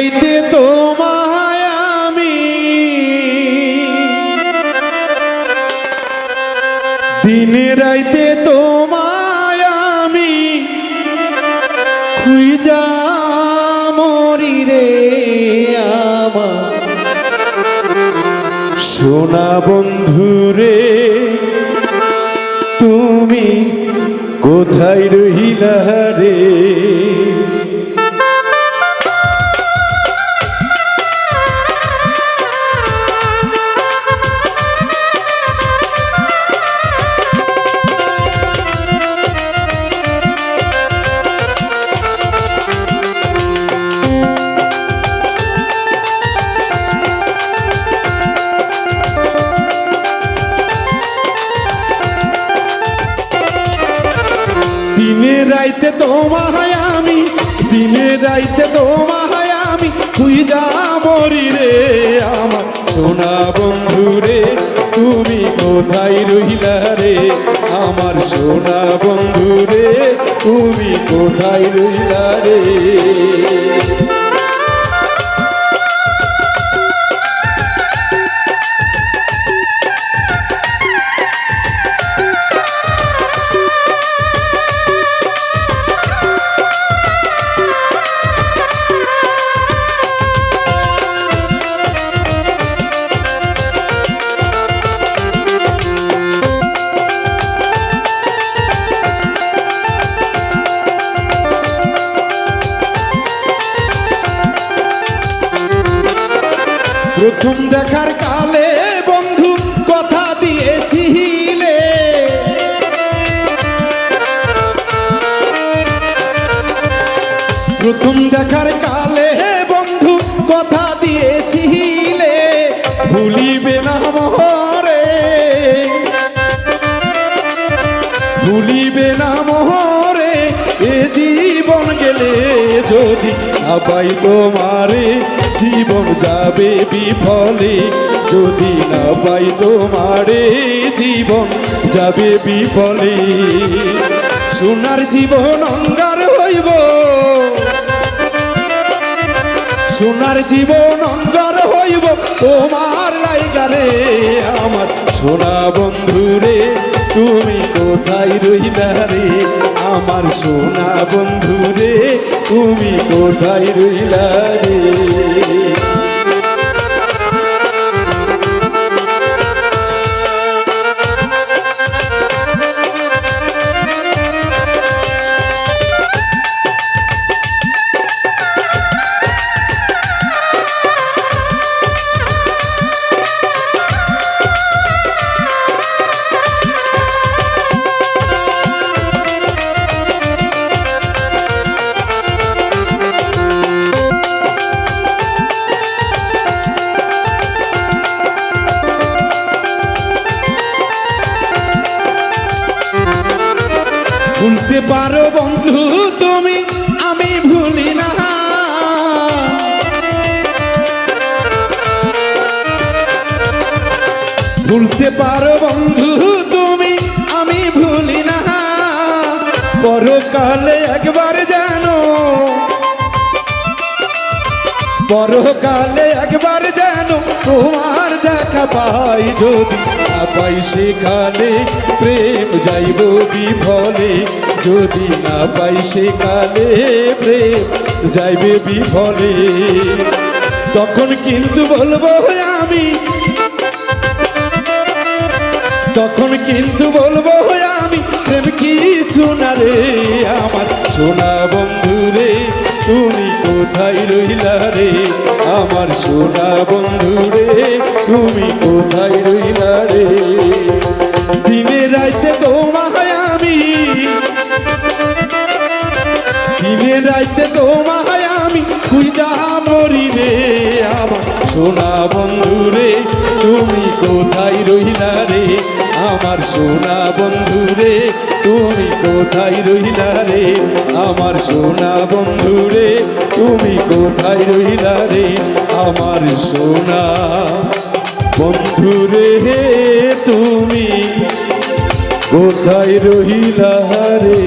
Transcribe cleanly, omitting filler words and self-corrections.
রাইতে তোমায় আমি দিনে রাইতে তোমায় আমি খুঁজা মরি রে আমার সোনা বন্ধু রে তুমি কোথায় রহিলা রে দিনে রাইতে তোমায় আমি দিনে রাইতে তোমায় আমি খুঁজা মরি রে আমার সোনা বন্ধু রে তুমি কোথায় রহিলা রে আমার সোনা বন্ধু রে তুমি কোথায় রহিলা রে প্রথম দেখার কালে বন্ধু কথা দিয়েছিলে প্রথম দেখার কালে বন্ধু কথা দিয়েছিলে ভুলিবে না মোহরে ভুলিবে না মোহরে এ জীবন গেলে যদি আবাই তোমারে জীবন যাবে বিফলে যদি না পাই তোমারে জীবন যাবে বিফলে সোনার জীবন অঙ্গার হইব সোনার জীবন অঙ্গার হইব তোমার লাইগারে আমার সোনা বন্ধু রে তুমি কোথায় রহিলা রে আমার সোনা বন্ধু রে তুমি কোথায় রহিলা রে ভুলতে পারো বন্ধু তুমি আমি ভুলি না ভুলতে পারো বন্ধু তুমি আমি ভুলি না পরকালে একবার জানো পরকালে একবার জানো তোমার দেখা পাই যদি না পাই সেখানে প্রেম যাইব বিফলে যদি না পাই সেখানে প্রেম যাইবে বিফলে তখন কিন্তু বলবো আমি তখন কিন্তু বলবো আমি প্রেম কিছু না রে আমার সোনা বন্ধু রে তুমি কোথায় রহিলা রে আমার সোনা বন্ধু রে তুমি কোথায় রহিলা রে দিনে রাইতে তোমায় আমি দিনে রাইতে তোমায় আমি খুঁজা মরি রে আমার সোনা বন্ধু রে তুমি কোথায় রহিলা রে আমার সোনা বন্ধু রে তুমি কোথায় রহিলা রে আমার সোনা বন্ধু রে তুমি কোথায় রহিলা রে আমার সোনা বন্ধু রে তুমি কোথায় রহিলা রে।